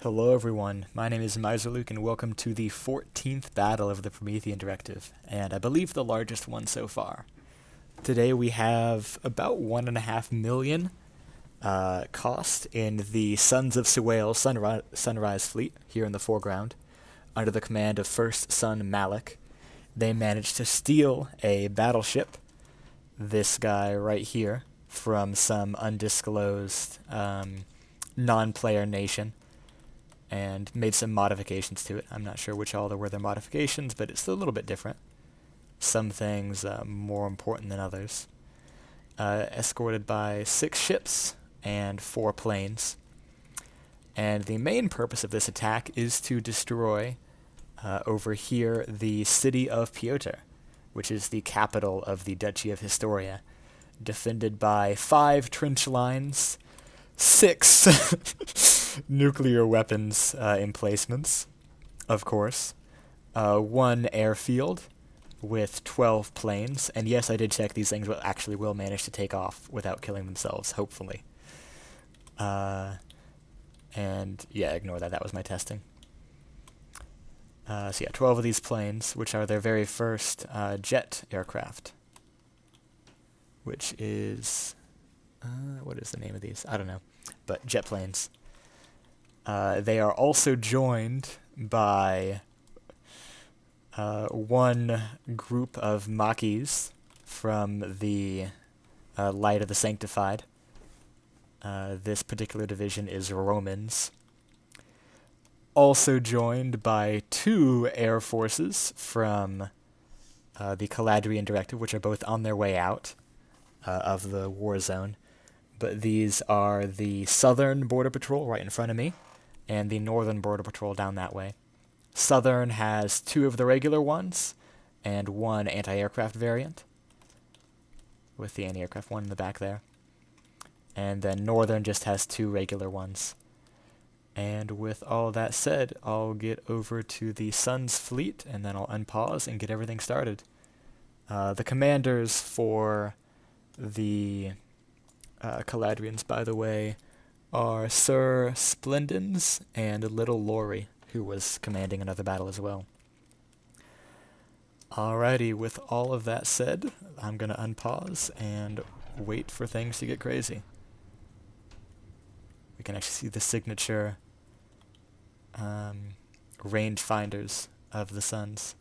Hello everyone, my name is Miserluke and welcome to the 14th battle of the Promethean Directive, and I believe the largest one so far. Today we have about 1.5 million cost in the Sons of Sowales Sunrise Fleet here in the foreground, under the command of First Son Malek. They managed to steal a battleship, this guy right here, from some undisclosed non-player nation, and made some modifications to it. I'm not sure which all were their modifications, but it's a little bit different. Some things more important than others. Escorted by 6 ships and 4 planes. And the main purpose of this attack is to destroy, over here, the city of Piotr, which is the capital of the Duchy of Historia, defended by 5 trench lines, 6 nuclear weapons emplacements, of course, 1 airfield with 12 planes, and yes, I did check, these things will manage to take off without killing themselves, hopefully. And yeah, ignore that, that was my testing. So yeah, 12 of these planes, which are their very first jet aircraft, which is... what is the name of these? I don't know. But jet planes. They are also joined by 1 group of Makis from the Light of the Sanctified. This particular division is Romans. Also joined by 2 air forces from the Caladrian Directive, which are both on their way out of the war zone. But these are the Southern Border Patrol right in front of me, and the Northern Border Patrol down that way. Southern has 2 of the regular ones, and 1 anti-aircraft variant, with the anti-aircraft one in the back there. And then Northern just has 2 regular ones. And with all that said, I'll get over to the Sun's fleet, and then I'll unpause and get everything started. The commanders for the Caladrians, by the way, are Sir Splendens and Little Laurie, who was commanding another battle as well. Alrighty, with all of that said, I'm going to unpause and wait for things to get crazy. We can actually see the signature range finders of the suns.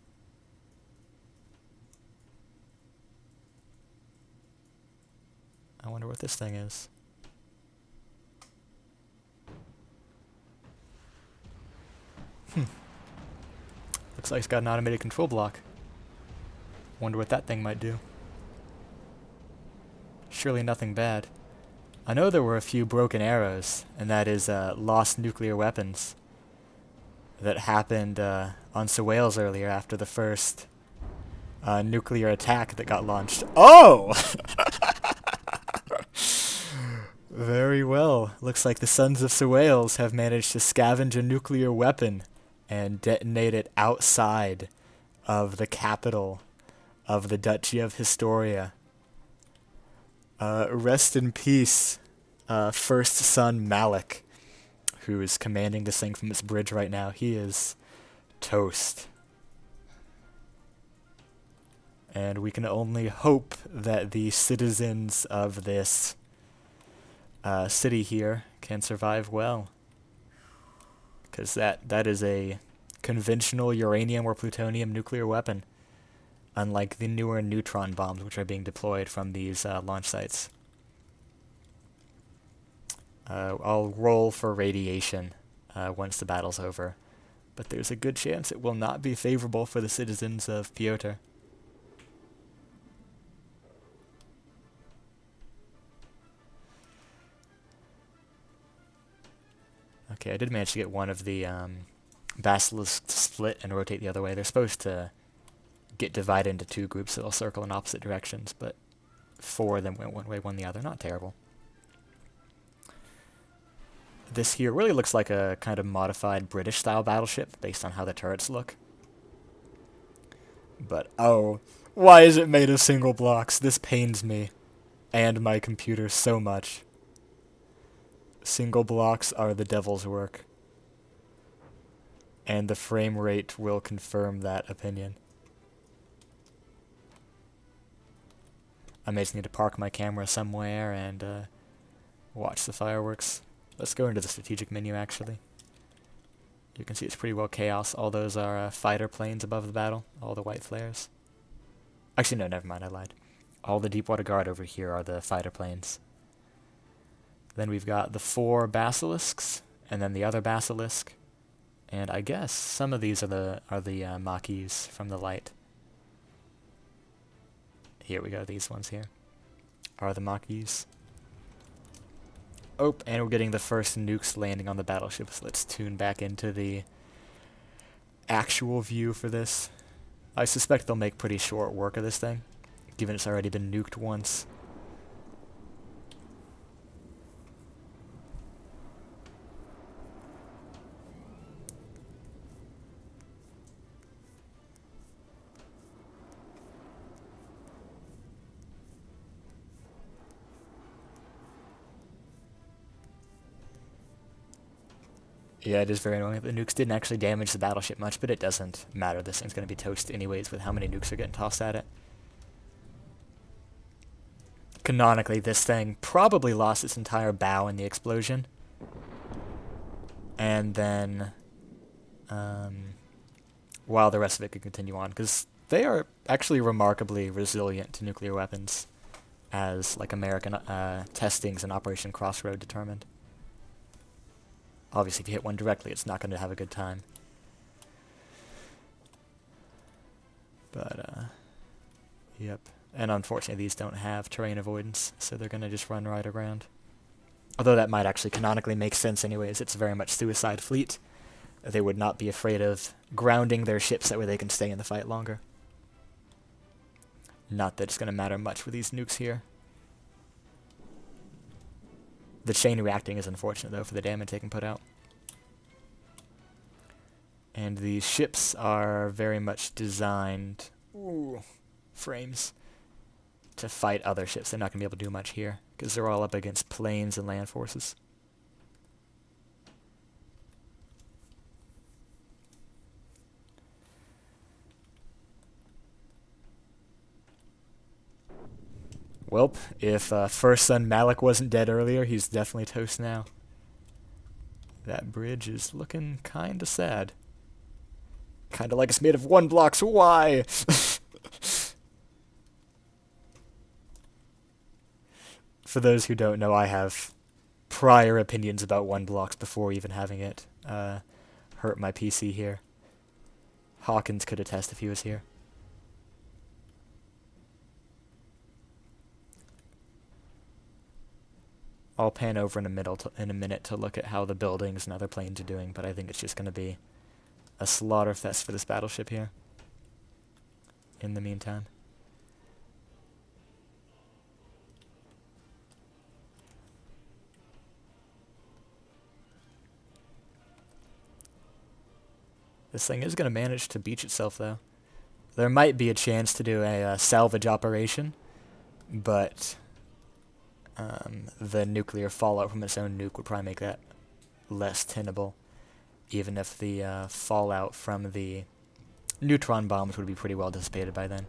I wonder what this thing is. Looks like it's got an automated control block. Wonder what that thing might do. Surely nothing bad. I know there were a few broken arrows, and that is lost nuclear weapons that happened on Sowales earlier after the first nuclear attack that got launched. Oh! Very well. Looks like the Sons of Sowales have managed to scavenge a nuclear weapon and detonate it outside of the capital of the Duchy of Historia. Rest in peace, First Son Malek, who is commanding this thing from its bridge right now. He is toast. And we can only hope that the citizens of this city here can survive well, because that is a conventional uranium or plutonium nuclear weapon, unlike the newer neutron bombs which are being deployed from these launch sites. I'll roll for radiation once the battle's over, but there's a good chance it will not be favorable for the citizens of Piotr. Okay, I did manage to get one of the Basilisks split and rotate the other way. They're supposed to get divided into 2 groups that'll circle in opposite directions, but 4 of them went one way, 1 the other. Not terrible. This here really looks like a kind of modified British-style battleship based on how the turrets look. But, oh, why is it made of single blocks? This pains me and my computer so much. Single blocks are the devil's work. and the frame rate will confirm that opinion. I may just need to park my camera somewhere and watch the fireworks. Let's go into the strategic menu, actually. You can see it's pretty well chaos. All those are fighter planes above the battle, all the white flares. Actually, no, never mind, I lied. All the Deepwater Guard over here are the fighter planes. Then we've got the 4 Basilisks, and then the other Basilisk. And I guess some of these are the Makis from the light. Here we go, these ones here are the Makis. Oh, and we're getting the first nukes landing on the battleships. Let's tune back into the actual view for this. I suspect they'll make pretty short work of this thing, given it's already been nuked once. Yeah, it is very annoying. The nukes didn't actually damage the battleship much, but it doesn't matter. This thing's going to be toast anyways with how many nukes are getting tossed at it. Canonically, this thing probably lost its entire bow in the explosion. And then, while the rest of it could continue on, because they are actually remarkably resilient to nuclear weapons, as like American testings and Operation Crossroad determined. Obviously, if you hit one directly, it's not going to have a good time. But, yep. And unfortunately, these don't have terrain avoidance, so they're going to just run right around. Although that might actually canonically make sense anyways. It's very much suicide fleet. They would not be afraid of grounding their ships, that way they can stay in the fight longer. Not that it's going to matter much with these nukes here. The chain reacting is unfortunate, though, for the damage they can put out. And these ships are very much designed... Ooh, frames. To fight other ships. They're not going to be able to do much here, because they're all up against planes and land forces. Welp, if First Son Malek wasn't dead earlier, he's definitely toast now. That bridge is looking kinda sad. Kinda like it's made of 1 block, so why? For those who don't know, I have prior opinions about 1 blocks before even having it hurt my PC here. Hawkins could attest if he was here. I'll pan over in a minute to look at how the buildings and other planes are doing, but I think it's just going to be a slaughter fest for this battleship here. In the meantime. This thing is going to manage to beach itself, though. There might be a chance to do a salvage operation, but the nuclear fallout from its own nuke would probably make that less tenable, even if the fallout from the neutron bombs would be pretty well dissipated by then.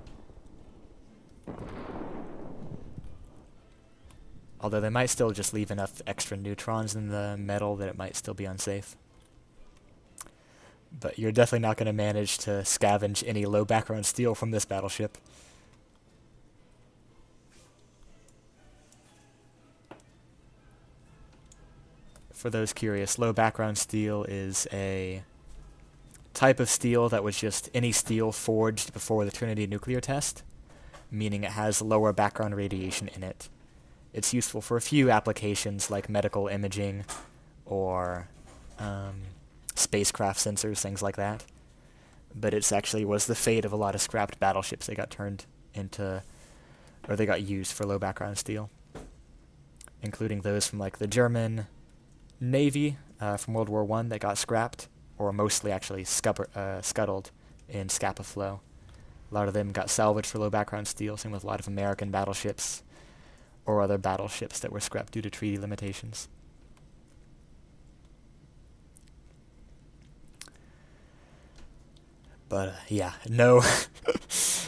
Although they might still just leave enough extra neutrons in the metal that it might still be unsafe. But you're definitely not going to manage to scavenge any low background steel from this battleship. For those curious, low background steel is a type of steel that was just any steel forged before the Trinity nuclear test, meaning it has lower background radiation in it. It's useful for a few applications like medical imaging or spacecraft sensors, things like that. But it's actually was the fate of a lot of scrapped battleships. They got turned into, or they got used for low background steel, including those from like the German Navy from World War I that got scrapped, or mostly actually scuttled in Scapa Flow. A lot of them got salvaged for low background steel, same with a lot of American battleships or other battleships that were scrapped due to treaty limitations. But yeah, no.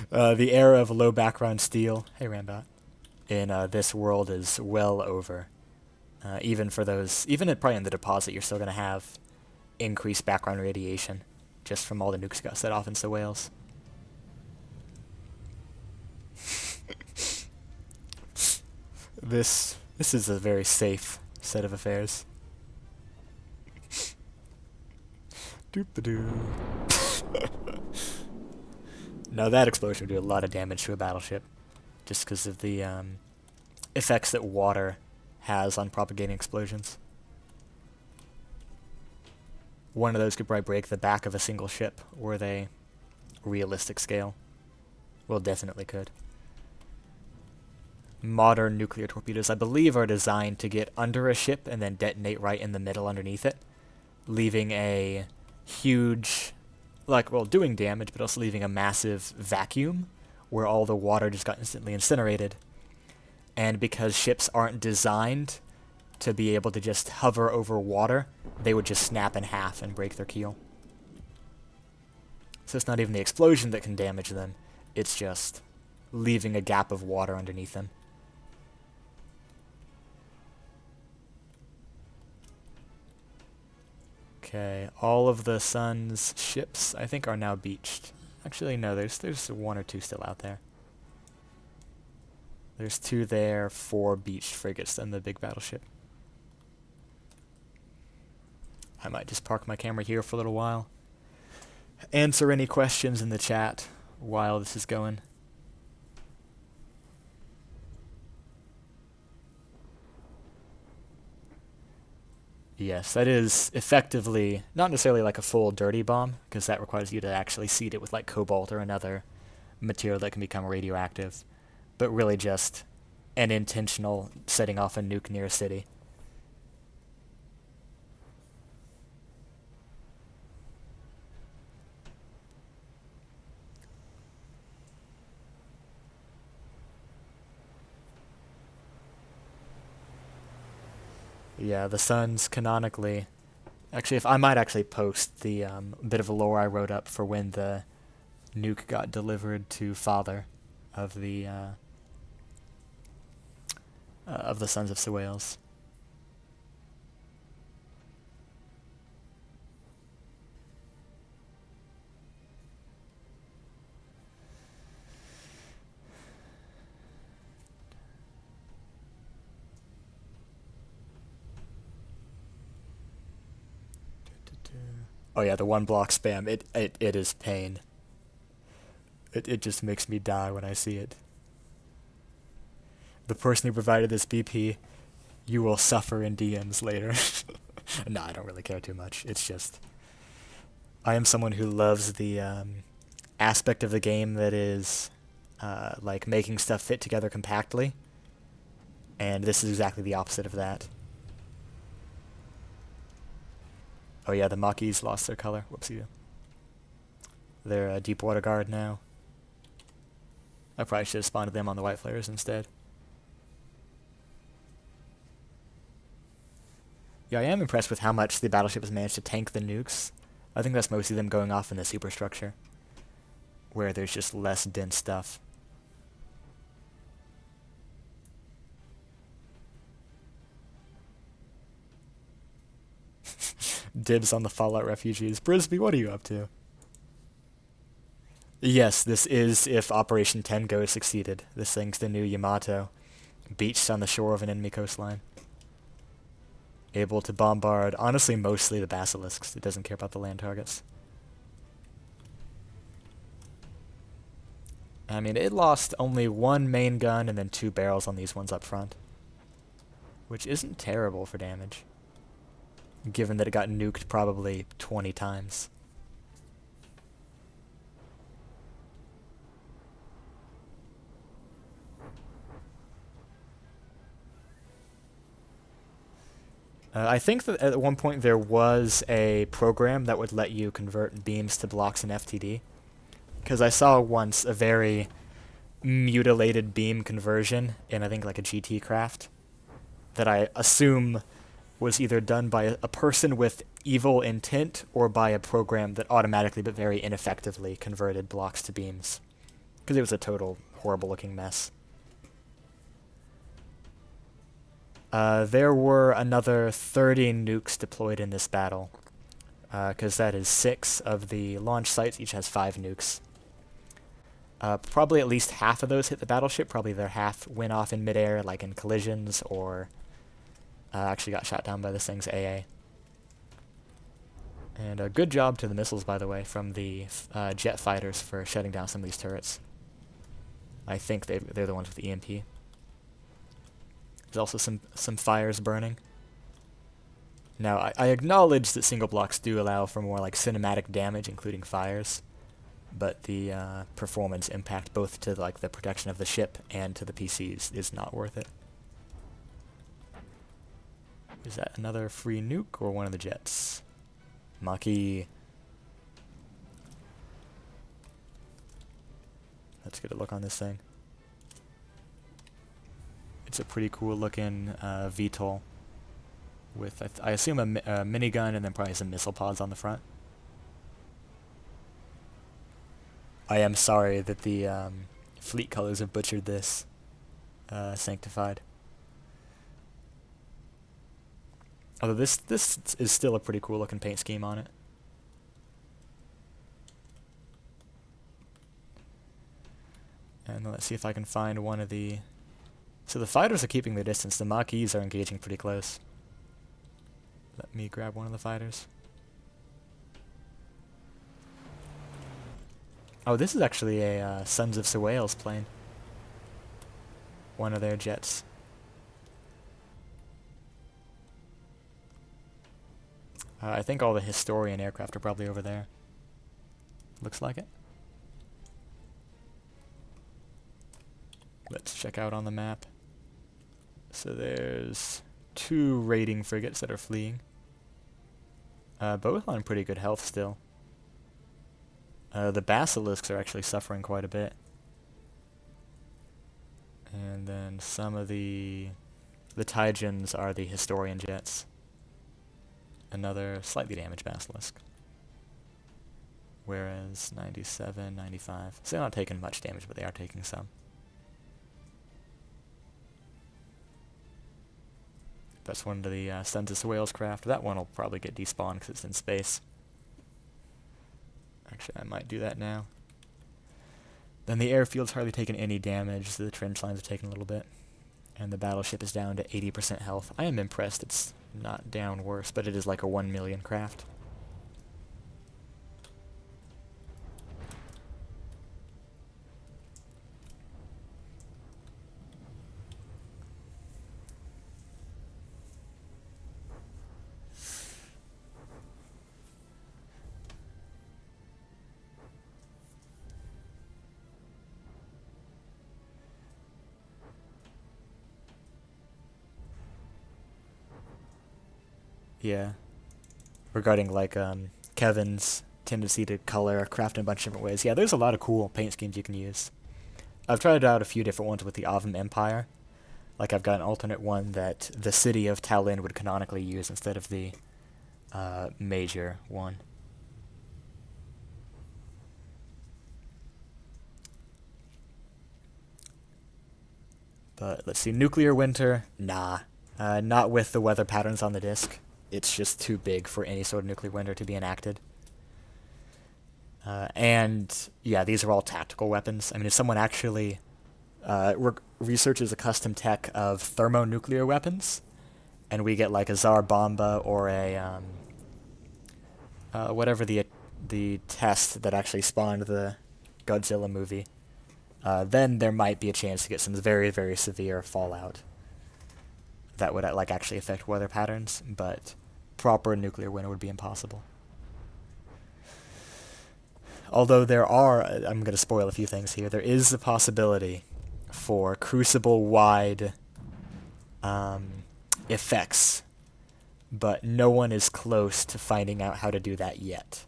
The era of low background steel, hey Rambot, in this world is well over. Even for those, even probably in the deposit, you're still going to have increased background radiation just from all the nukes got set off in Sowales. This is a very safe set of affairs. Doop-a-doo. Now that explosion would do a lot of damage to a battleship, just because of the effects that water has on propagating explosions. One of those could probably break the back of a single ship, were they realistic scale. Well, definitely could. Modern nuclear torpedoes, I believe, are designed to get under a ship and then detonate right in the middle underneath it, leaving a huge, doing damage, but also leaving a massive vacuum where all the water just got instantly incinerated. And because ships aren't designed to be able to just hover over water, they would just snap in half and break their keel. So it's not even the explosion that can damage them, it's just leaving a gap of water underneath them. Okay, all of the sun's ships, I think, are now beached. Actually, no, there's one or two still out there. There's 2 there, 4 beached frigates, and the big battleship. I might just park my camera here for a little while. Answer any questions in the chat while this is going. Yes, that is effectively not necessarily like a full dirty bomb, because that requires you to actually seed it with like cobalt or another material that can become radioactive, but really just an intentional setting off a nuke near a city. Yeah, the Suns canonically... Actually, if I might actually post the bit of a lore I wrote up for when the nuke got delivered to Father of the Sons of Sowales. Oh yeah, the 1 block spam. It is pain. It just makes me die when I see it. The person who provided this BP, you will suffer in DMs later. No, I don't really care too much. It's just, I am someone who loves the aspect of the game that is like making stuff fit together compactly, and this is exactly the opposite of that. Oh yeah, the Makis lost their color. Whoopsie. They're a deep water guard now. I probably should have spawned them on the white flares instead. Yeah, I am impressed with how much the battleship has managed to tank the nukes. I think that's mostly them going off in the superstructure, where there's just less dense stuff. Dibs on the Fallout refugees. Brisby, what are you up to? Yes, this is if Operation Tengo succeeded. This thing's the new Yamato, beached on the shore of an enemy coastline. Able to bombard, honestly, mostly the Basilisks. It doesn't care about the land targets. I mean, it lost only 1 main gun and then 2 barrels on these ones up front, which isn't terrible for damage, given that it got nuked probably 20 times. I think that at one point there was a program that would let you convert beams to blocks in FTD, because I saw once a very mutilated beam conversion in, I think, like a GT craft that I assume was either done by a person with evil intent or by a program that automatically but very ineffectively converted blocks to beams. Because it was a total horrible looking mess. There were another 30 nukes deployed in this battle, because that is 6 of the launch sites, each has 5 nukes. Probably at least half of those hit the battleship, probably their half went off in midair, like in collisions, or actually got shot down by this thing's AA. And a good job to the missiles, by the way, from the jet fighters for shutting down some of these turrets. I think they're the ones with the EMP. There's also some fires burning. Now, I acknowledge that single blocks do allow for more like cinematic damage, including fires, but the performance impact both to like the protection of the ship and to the PCs is not worth it. Is that another free nuke or one of the jets? Makis. Let's get a look on this thing. It's a pretty cool looking VTOL with, I assume, a minigun and then probably some missile pods on the front. I am sorry that the fleet colors have butchered this. Sanctified. Although this is still a pretty cool looking paint scheme on it. And let's see if I can find one of the... So the fighters are keeping their distance. The Makis are engaging pretty close. Let me grab one of the fighters. Oh, this is actually a Sons of Sowales plane. One of their jets. I think all the Historian aircraft are probably over there. Looks like it. Let's check out on the map. So there's 2 raiding frigates that are fleeing. Both on pretty good health still. The Basilisks are actually suffering quite a bit. And then some of the Tygeons are the Historian jets. Another slightly damaged Basilisk. Whereas 97, 95. So they're not taking much damage, but they are taking some. That's one of the Sons of Sowales craft. That one will probably get despawned because it's in space. Actually, I might do that now. Then the airfield's hardly taken any damage. The trench lines have taken a little bit. And the battleship is down to 80% health. I am impressed it's not down worse, but it is like a 1 million craft. Yeah. Regarding like Kevin's tendency to color a craft in a bunch of different ways. Yeah, there's a lot of cool paint schemes you can use. I've tried out a few different ones with the Avum Empire. Like I've got an alternate one that the city of Tallinn would canonically use instead of the major one. But let's see, nuclear winter, nah. Not with the weather patterns on the disc. It's just too big for any sort of nuclear winter to be enacted. And yeah, these are all tactical weapons. I mean, if someone actually researches a custom tech of thermonuclear weapons, and we get like a Tsar Bomba or a whatever the test that actually spawned the Godzilla movie, then there might be a chance to get some very, very severe fallout that would like actually affect weather patterns, but proper nuclear winter would be impossible. Although there are, I'm going to spoil a few things here, there is a possibility for Crucible-wide effects, but no one is close to finding out how to do that yet.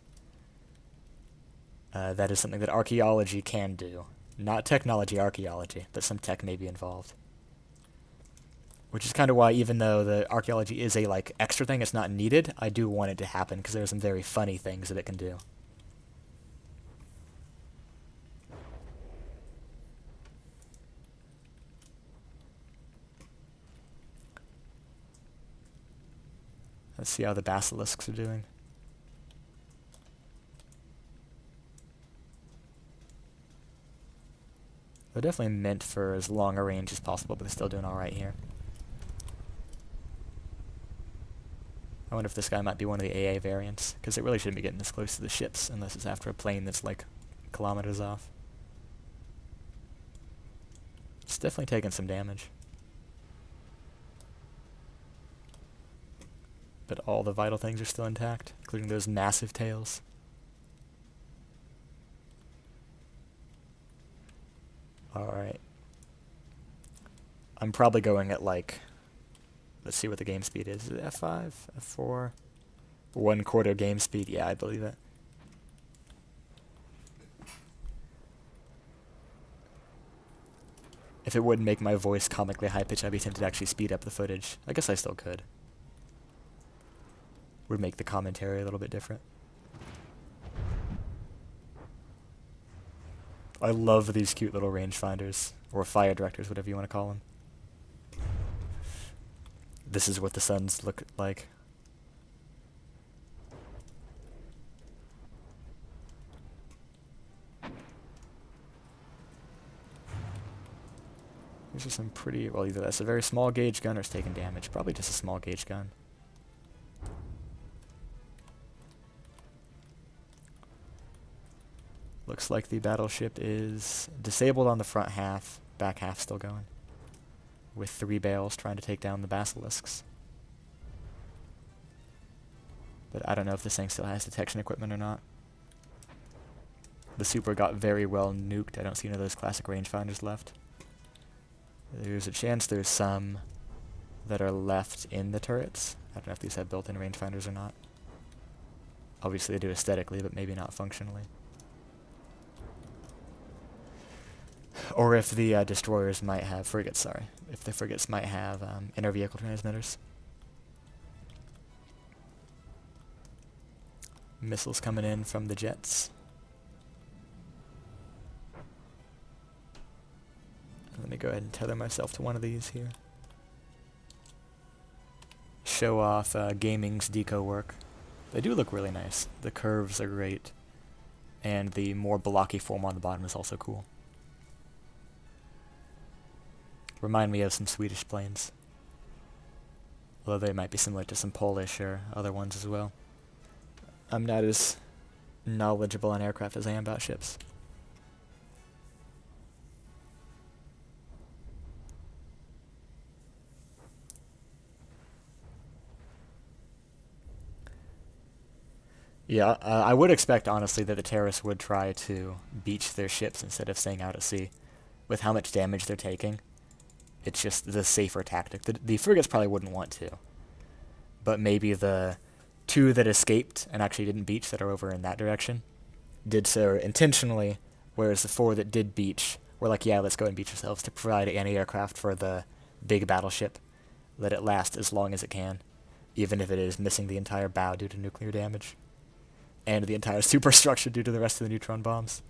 That is something that archaeology can do. Not technology archaeology, but some tech may be involved. Which is kind of why, even though the archaeology is a, like, extra thing, it's not needed, I do want it to happen, because there are some very funny things that it can do. Let's see how the Basilisks are doing. They're definitely meant for as long a range as possible, but they're still doing alright here. I wonder if this guy might be one of the AA variants, because it really shouldn't be getting this close to the ships unless it's after a plane that's like kilometers off. It's definitely taking some damage. But all the vital things are still intact, including those massive tails. Alright. I'm probably going at, like, let's see what the game speed is. Is it F5? F4? 1/4 game speed? Yeah, I believe it. If it wouldn't make my voice comically high-pitched, I'd be tempted to actually speed up the footage. I guess I still could. Would make the commentary a little bit different. I love these cute little rangefinders, or fire directors, whatever you want to call them. This is what the suns look like. These are some pretty, well, either that's a very small gauge gun or it's taking damage. Probably just a small gauge gun. Looks like the battleship is disabled on the front half, back half still going, with 3 bales trying to take down the Basilisks. But I don't know if this thing still has detection equipment or not. The Super got very well nuked. I don't see any of those classic rangefinders left. There's a chance there's some that are left in the turrets. I don't know if these have built-in rangefinders or not. Obviously they do aesthetically, but maybe not functionally. Or if the destroyers might have frigates, sorry. If the frigates might have inter-vehicle transmitters. Missiles coming in from the jets. Let me go ahead and tether myself to one of these here. Show off gaming's deco work. They do look really nice. The curves are great. And the more blocky form on the bottom is also cool. Remind me of some Swedish planes. Although they might be similar to some Polish or other ones as well. I'm not as knowledgeable on aircraft as I am about ships. Yeah, I would expect, honestly, that the terrorists would try to beach their ships instead of staying out at sea. With how much damage they're taking, it's just the safer tactic. The frigates probably wouldn't want to. But maybe the 2 that escaped and actually didn't beach that are over in that direction did so intentionally, whereas the 4 that did beach were like, yeah, let's go and beach ourselves to provide anti-aircraft for the big battleship. Let it last as long as it can, even if it is missing the entire bow due to nuclear damage. And the entire superstructure due to the rest of the neutron bombs.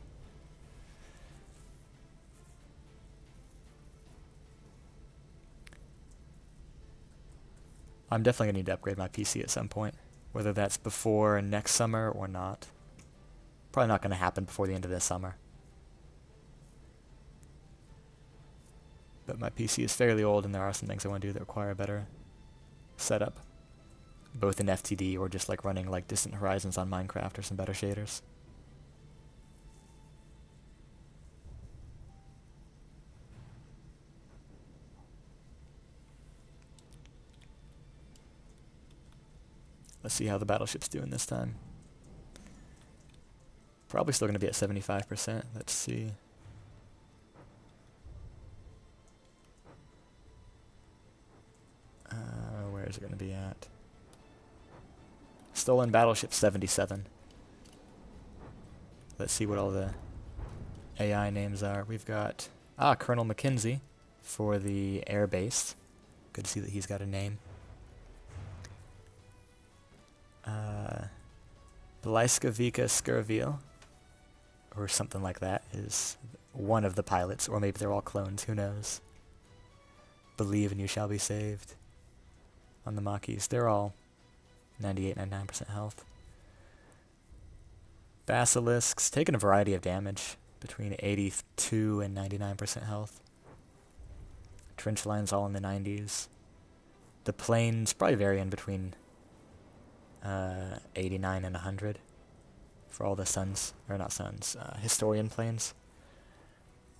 I'm definitely going to need to upgrade my PC at some point, whether that's before next summer or not. Probably not going to happen before the end of this summer. But my PC is fairly old, and there are some things I want to do that require a better setup. Both in FTD or just like running like Distant Horizons on Minecraft or some better shaders. Let's see how the battleship's doing this time. Probably still going to be at 75%. Let's see. Where is it going to be at? Stolen battleship 77. Let's see what all the AI names are. We've got Colonel Mackenzie for the air base. Good to see that he's got a name. Baliska Vika Skirvil, or something like that, is one of the pilots, or maybe they're all clones, who knows. Believe and you shall be saved. On the Makis, they're all 98, 99% health. Basilisks, taking a variety of damage, between 82 and 99% health. Trench lines all in the 90s. The planes probably varying between 89 and 100 for all the Historian planes.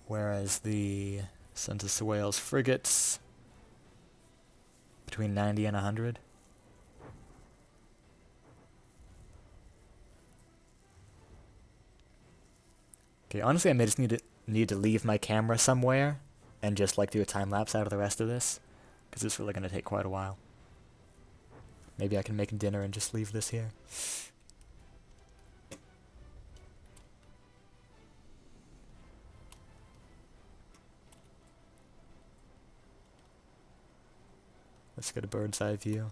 Whereas the Sons of Sowales frigates, between 90 and 100. Okay, honestly, I may just need to leave my camera somewhere and just like do a time lapse out of the rest of this, because it's really going to take quite a while. Maybe I can make dinner and just leave this here. Let's get a bird's eye view.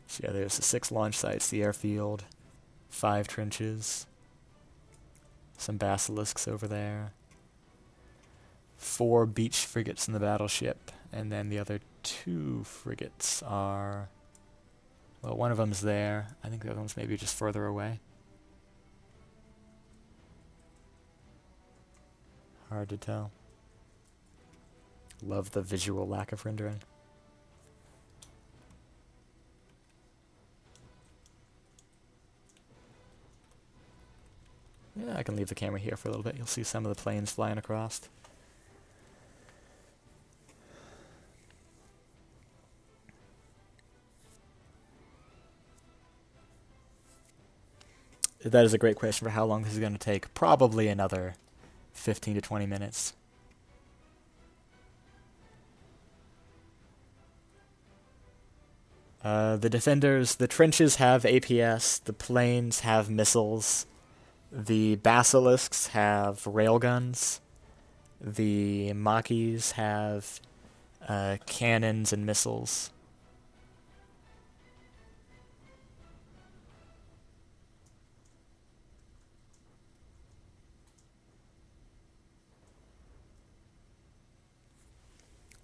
So yeah, there's the 6 launch sites, the airfield, 5 trenches, some basilisks over there, 4 beach frigates in the battleship, and then the other 2 frigates are, well, one of them's there. I think the other one's maybe just further away. Hard to tell. Love the visual lack of rendering. Yeah, I can leave the camera here for a little bit. You'll see some of the planes flying across. That is a great question for how long this is going to take. Probably another 15 to 20 minutes. The defenders, the trenches have APS, the planes have missiles, the basilisks have railguns, the Makis have cannons and missiles.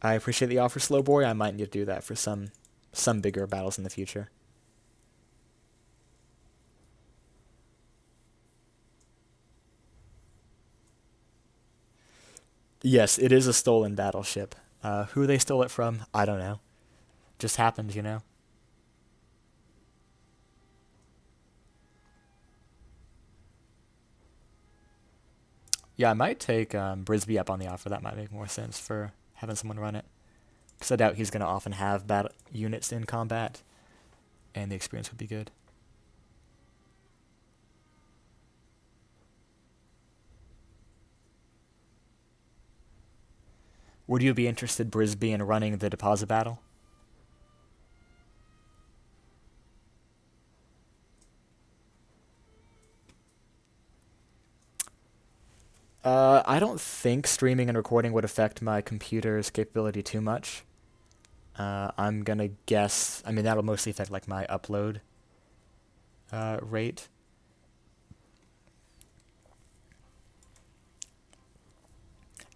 I appreciate the offer, Slowboy. I might need to do that for some bigger battles in the future. Yes, it is a stolen battleship. Who they stole it from, I don't know. Just happened, you know. Yeah, I might take Brisby up on the offer. That might make more sense for having someone run it. Because I doubt he's going to often have battle units in combat, and the experience would be good. Would you be interested, Brisby, in running the deposit battle? I don't think streaming and recording would affect my computer's capability too much. I'm gonna guess, I mean, that'll mostly affect like my upload rate.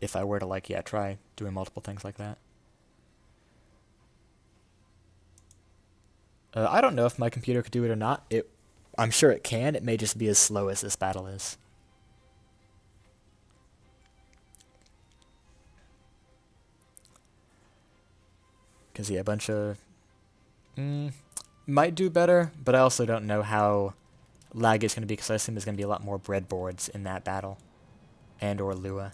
If I were to like, yeah, try doing multiple things like that. I don't know if my computer could do it or not. I'm sure it can. It may just be as slow as this battle is. Because, yeah, a bunch of... might do better, but I also don't know how laggy it's going to be, because I assume there's going to be a lot more breadboards in that battle. And or Lua.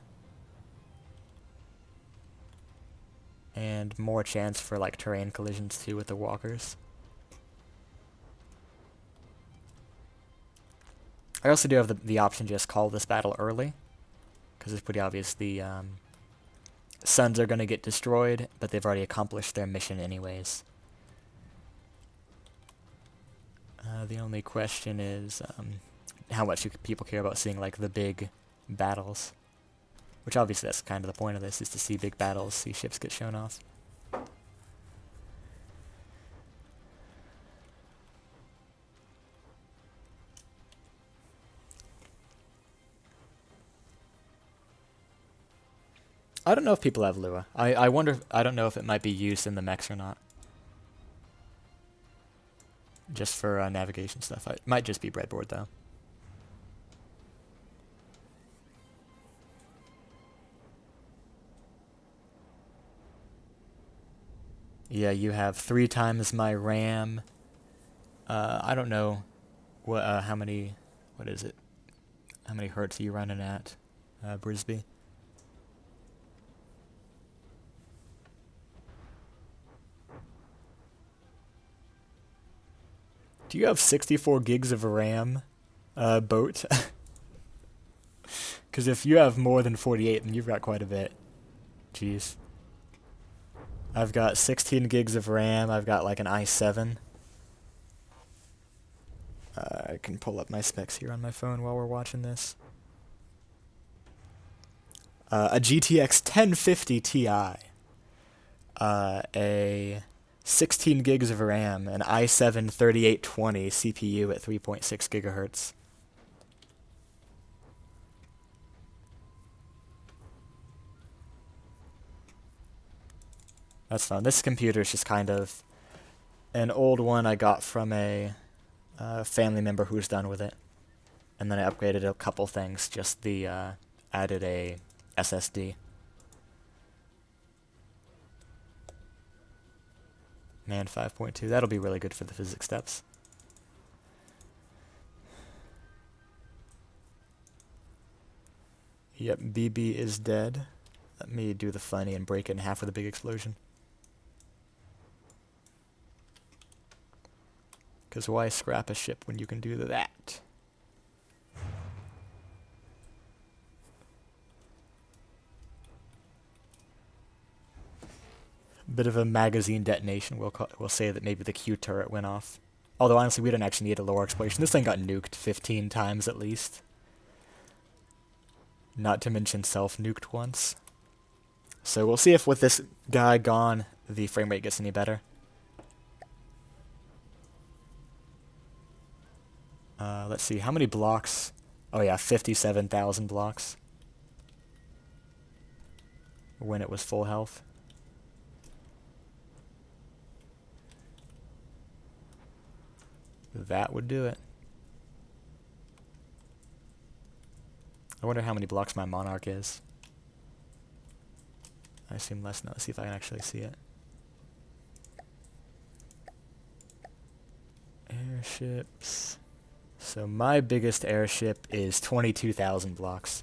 And more chance for, like, terrain collisions, too, with the walkers. I also do have the option to just call this battle early, because it's pretty obvious the Suns are going to get destroyed, but they've already accomplished their mission anyways. The only question is, how much people care about seeing like the big battles. Which obviously that's kind of the point of this, is to see big battles, see ships get shown off. I don't know if people have Lua. I wonder, I don't know if it might be used in the mechs or not. Just for navigation stuff. It might just be breadboard though. Yeah, you have 3 times my RAM. I don't know what how many, what is it? How many hertz are you running at, Brisby? Do you have 64 gigs of RAM, boat? Because if you have more than 48, then you've got quite a bit. Jeez. I've got 16 gigs of RAM. I've got like an i7. I can pull up my specs here on my phone while we're watching this. A GTX 1050 Ti. A 16 gigs of RAM, an i7 3820 CPU at 3.6 gigahertz. That's fun. This computer is just kind of an old one I got from a family member who's done with it. And then I upgraded a couple things, just the added a SSD. Man, 5.2. That'll be really good for the physics steps. Yep, BB is dead. Let me do the funny and break it in half with a big explosion. Because why scrap a ship when you can do that? Bit of a magazine detonation. We'll say that maybe the Q turret went off. Although honestly, we don't actually need a lower explosion. This thing got nuked 15 times at least. Not to mention self-nuked once. So we'll see if with this guy gone, the frame rate gets any better. Let's see, how many blocks? Oh yeah, 57,000 blocks. When it was full health. That would do it. I wonder how many blocks my Monarch is. I assume less now. Let's see if I can actually see it. Airships. So my biggest airship is 22,000 blocks.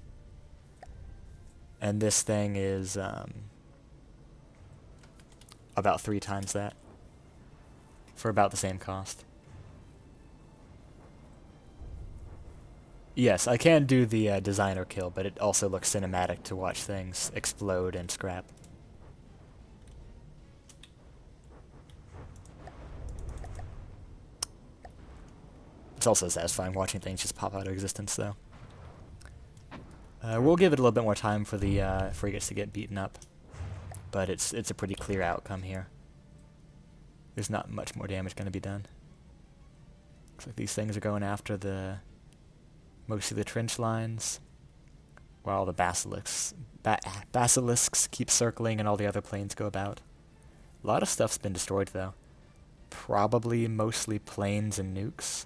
And this thing is about 3 times that. For about the same cost. Yes, I can do the designer kill, but it also looks cinematic to watch things explode and scrap. It's also satisfying watching things just pop out of existence, though. We'll give it a little bit more time for the frigates to get beaten up, but it's a pretty clear outcome here. There's not much more damage going to be done. Looks like these things are going after mostly the trench lines, while the basilisks keep circling and all the other planes go about. A lot of stuff's been destroyed, though. Probably mostly planes and nukes.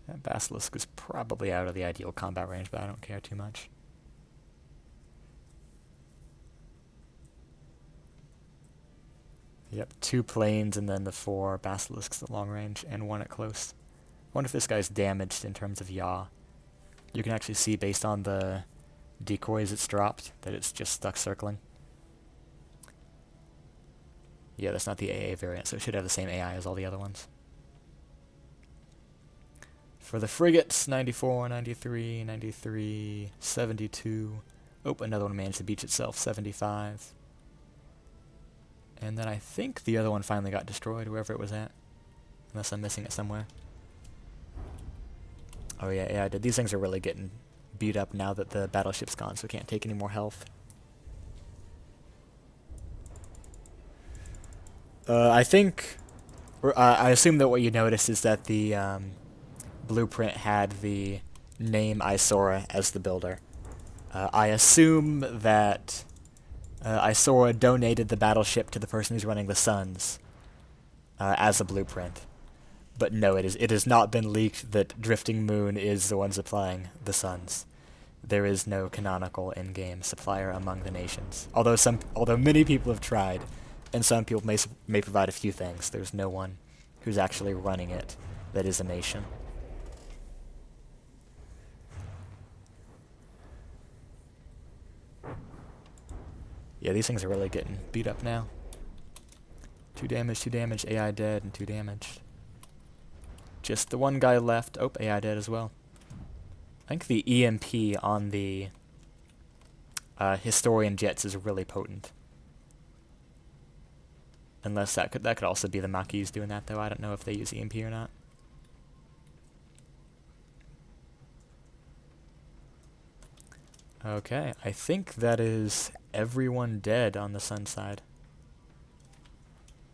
That basilisk is probably out of the ideal combat range, but I don't care too much. Yep, 2 planes and then the 4 basilisks at long range and 1 at close. I wonder if this guy's damaged in terms of yaw. You can actually see based on the decoys it's dropped that it's just stuck circling. Yeah, that's not the AA variant, so it should have the same AI as all the other ones. For the frigates, 94, 93, 93, 72. Oh, another one managed to beach itself, 75. And then I think the other one finally got destroyed, wherever it was at. Unless I'm missing it somewhere. Oh yeah, I did. These things are really getting beat up now that the battleship's gone, so we can't take any more health. I think... I assume that what you noticed is that the blueprint had the name Isora as the builder. I assume that Isora donated the battleship to the person who's running the Sons as a blueprint. But no, it has not been leaked that Drifting Moon is the one supplying the Sons. There is no canonical in-game supplier among the nations. Although many people have tried, and some people may provide a few things, there's no one who's actually running it that is a nation. Yeah, these things are really getting beat up now. 2 damage, AI dead, and 2 damage. Just the one guy left. Oh, AI dead as well. I think the EMP on the Historian jets is really potent. Unless that could also be the Makis doing that, though. I don't know if they use EMP or not. Okay, I think that is everyone dead on the Sun side.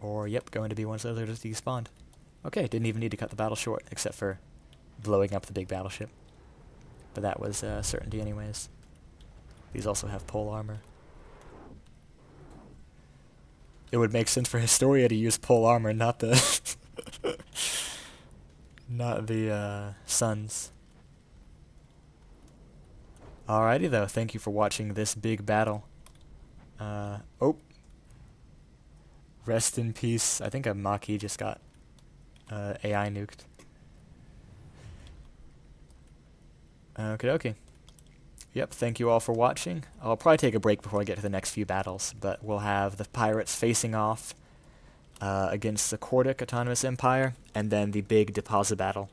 Or, yep, going to be once those are just despawned. Okay, didn't even need to cut the battle short, except for blowing up the big battleship. But that was certainty anyways. These also have pole armor. It would make sense for Historia to use pole armor, not the... not the, Sons. Alrighty though, thank you for watching this big battle. Oh. Rest in peace. I think a Maki just got AI nuked. Okay. Yep, thank you all for watching. I'll probably take a break before I get to the next few battles, but we'll have the pirates facing off against the Cordic Autonomous Empire, and then the big deposit battle.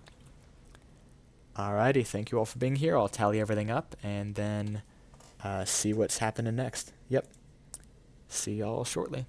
Alrighty, thank you all for being here. I'll tally everything up, and then see what's happening next. Yep. See y'all shortly.